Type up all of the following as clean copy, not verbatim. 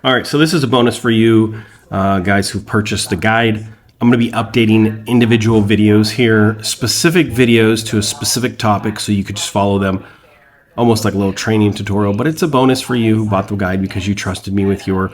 All right, so this is a bonus for you guys who've purchased the guide. I'm going to be updating individual videos here, specific videos to a specific topic, so you could just follow them, almost like a little training tutorial. But it's a bonus for you who bought the guide because you trusted me with your,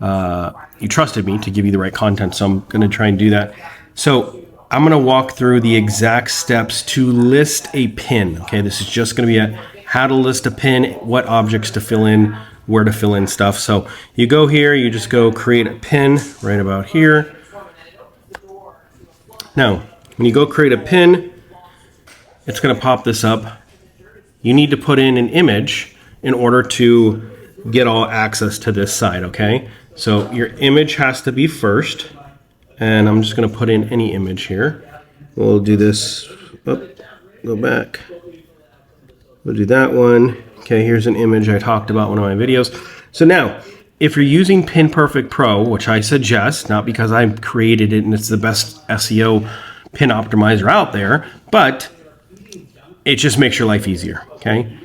you trusted me to give you the right content. So I'm going to try and do that. So I'm going to walk through the exact steps to list a pin. Okay, this is just going to be a how to list a pin, what objects to fill in, where to fill in stuff. So you go here, you just go create a pin right about here. Now, when you go create a pin, it's going to pop this up. You need to put in an image in order to get all access to this side, okay? So your image has to be first, and I'm just going to put in any image here. We'll do this, go back. We'll do that one. Okay, here's an image I talked about in one of my videos. So now, if you're using PinPerfect Pro, which I suggest, not because I created it and it's the best SEO pin optimizer out there, but it just makes your life easier, okay?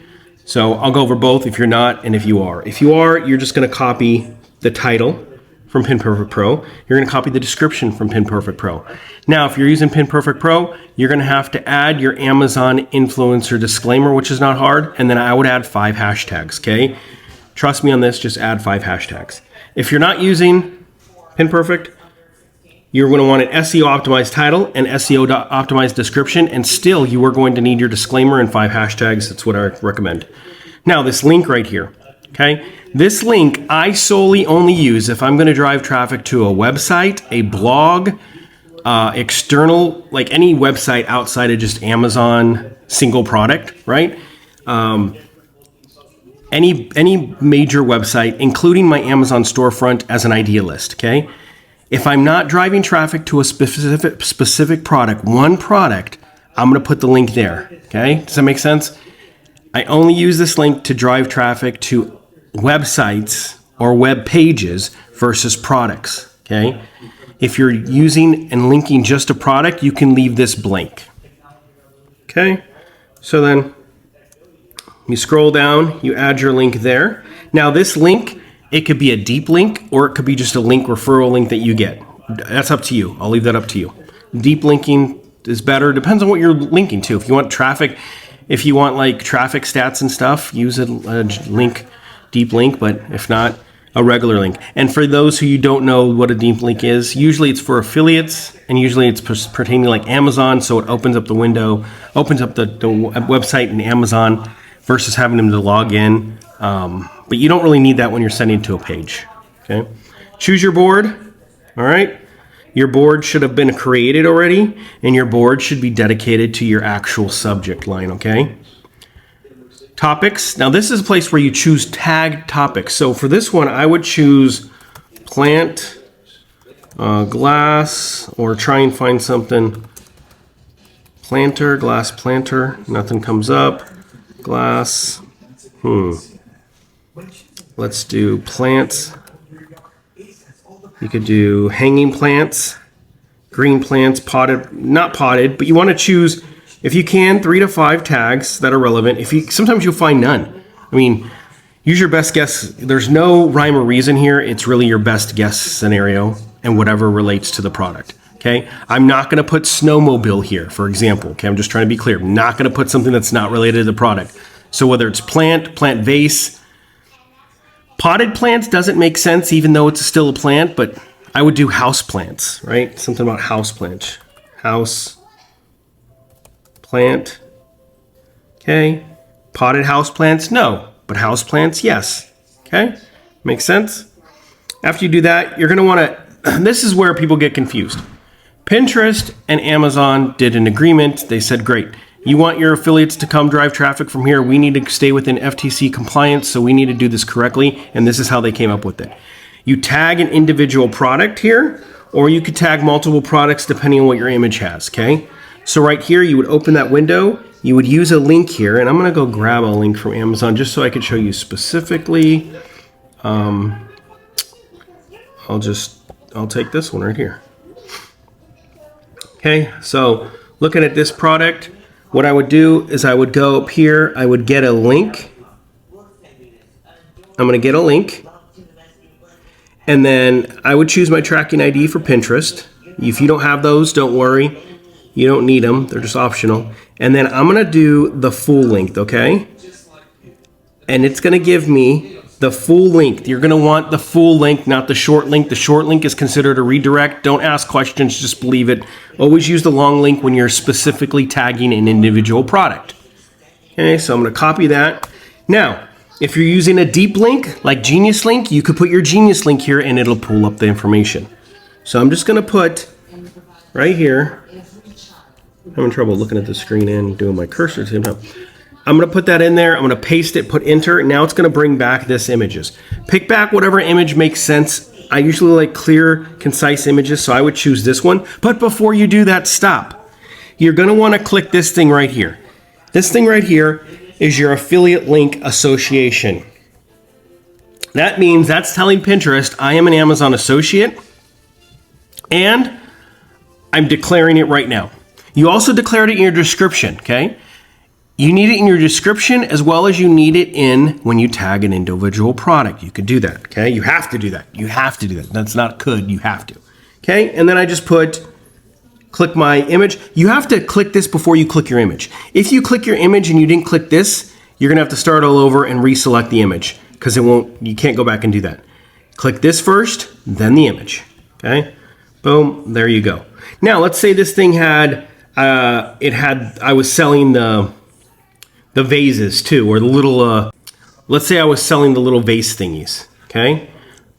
So I'll go over both if you're not and if you are. If you are, you're just gonna copy the title from PinPerfect Pro. You're gonna copy the description from PinPerfect Pro. Now, if you're using PinPerfect Pro, you're gonna have to add your Amazon influencer disclaimer, which is not hard, and then I would add 5 hashtags, okay? Trust me on this, just add 5 hashtags. If you're not using PinPerfect, you're going to want an SEO optimized title and SEO optimized description, and still you are going to need your disclaimer and 5 hashtags. That's what I recommend. Now, this link right here, okay? This link I solely only use if I'm going to drive traffic to a website, a blog, external, like any website outside of just Amazon single product, right? Any major website, including my Amazon storefront as an idea list, okay? If I'm not driving traffic to a specific product, one product, I'm going to put the link there, okay? Does that make sense? I only use this link to drive traffic to websites or web pages versus products, okay? If you're using and linking just a product, you can leave this blank, okay? So then you scroll down, you add your link there. Now this link, it could be a deep link or it could be just a link referral link that you get. That's up to you. I'll leave that up to you. Deep linking is better. Depends on what you're linking to. If you want traffic, if you want like traffic stats and stuff, use a link, deep link, but if not, a regular link. And for those who you don't know what a deep link is, usually it's for affiliates and usually it's pertaining to like Amazon. So it opens up the window, opens up the website in Amazon versus having them to log in. But you don't really need that when you're sending to a page, okay? Choose your board, all right? Your board should have been created already, and your board should be dedicated to your actual subject line, okay? Topics. Now, this is a place where you choose tag topics. So for this one, I would choose plant, glass, or try and find something. Planter, glass planter, nothing comes up. Glass, let's do plants. You could do hanging plants, green plants, potted, not potted, but you want to choose, if you can, 3 to 5 tags that are relevant. Sometimes you'll find none. I mean, use your best guess. There's no rhyme or reason here. It's really your best guess scenario and whatever relates to the product. Okay, I'm not going to put snowmobile here, for example. Okay, I'm just trying to be clear. I'm not going to put something that's not related to the product. So whether it's plant vase, potted plants doesn't make sense, even though it's still a plant. But I would do house plants, right? Something about house plant, house plant. Okay, potted house plants, no, but house plants, yes. Okay, makes sense. After you do that, you're going to want to. This is where people get confused. Pinterest and Amazon did an agreement. They said, great, you want your affiliates to come drive traffic from here. We need to stay within FTC compliance, so we need to do this correctly. And this is how they came up with it. You tag an individual product here, or you could tag multiple products depending on what your image has, okay? So right here, you would open that window. You would use a link here, and I'm going to go grab a link from Amazon just so I could show you specifically. I'll take this one right here. Okay, so looking at this product, what I would do is I would go up here, I would get a link. I'm going to get a link. And then I would choose my tracking ID for Pinterest. If you don't have those, don't worry. You don't need them. They're just optional. And then I'm going to do the full length, okay? And it's going to give me the full length. You're going to want the full length, not the short length. The short link is considered a redirect. Don't ask questions, just believe it. Always use the long link when you're specifically tagging an individual product. Okay, so I'm going to copy that. Now, if you're using a deep link like Genius Link, you could put your Genius Link here and it'll pull up the information. So I'm just going to put right here. I'm having trouble looking at the screen and doing my cursor at the same time. I'm going to put that in there. I'm going to paste it, put enter. Now it's going to bring back this images. Pick back whatever image makes sense. I usually like clear, concise images, so I would choose this one. But before you do that, stop. You're going to want to click this thing right here. This thing right here is your affiliate link association. That means that's telling Pinterest I am an Amazon associate and I'm declaring it right now. You also declared it in your description, okay? You need it in your description as well as you need it in when you tag an individual product. You could do that, okay? You have to do that. You have to do that. That's not could, you have to. Okay, and then I just click my image. You have to click this before you click your image. If you click your image and you didn't click this, you're gonna have to start all over and reselect the image because you can't go back and do that. Click this first, then the image, okay? Boom, there you go. Now, let's say this thing I was selling the vases too, or the little, let's say I was selling the little vase thingies, okay?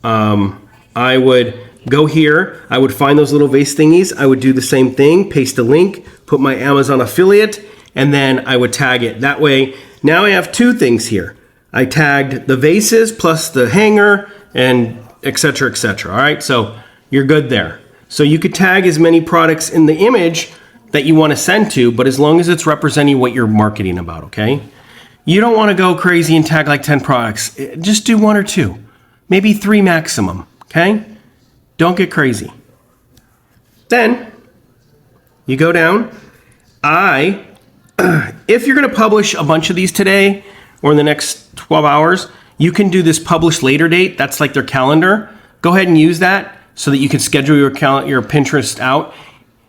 I would go here, I would find those little vase thingies, I would do the same thing, paste a link, put my Amazon affiliate, and then I would tag it. That way, now I have two things here. I tagged the vases plus the hanger and et cetera, all right? So you're good there. So you could tag as many products in the image that you want to send to, but as long as it's representing what you're marketing about, okay? You don't want to go crazy and tag like 10 products. Just do 1 or 2, maybe 3 maximum, okay? Don't get crazy. Then you go down. If you're going to publish a bunch of these today or in the next 12 hours, you can do this publish later date. That's like their calendar. Go ahead and use that so that you can schedule your Pinterest out.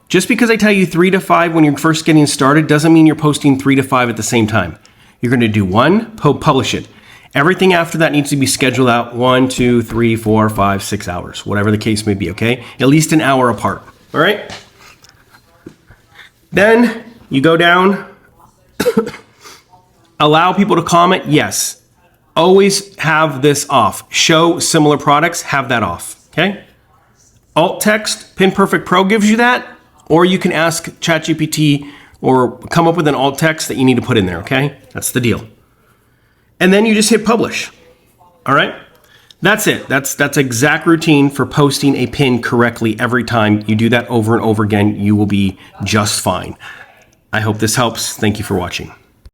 Just because I tell you 3 to 5 when you're first getting started doesn't mean you're posting 3 to 5 at the same time. You're going to do 1, publish it. Everything after that needs to be scheduled out 1, 2, 3, 4, 5, 6 hours, whatever the case may be, okay? At least an hour apart, all right? Then you go down, allow people to comment, yes. Always have this off. Show similar products, have that off, okay? Alt text, PinPerfect Pro gives you that. Or you can ask ChatGPT or come up with an alt text that you need to put in there, okay? That's the deal. And then you just hit publish, all right? That's it. That's exact routine for posting a pin correctly every time. You do that over and over again, you will be just fine. I hope this helps. Thank you for watching.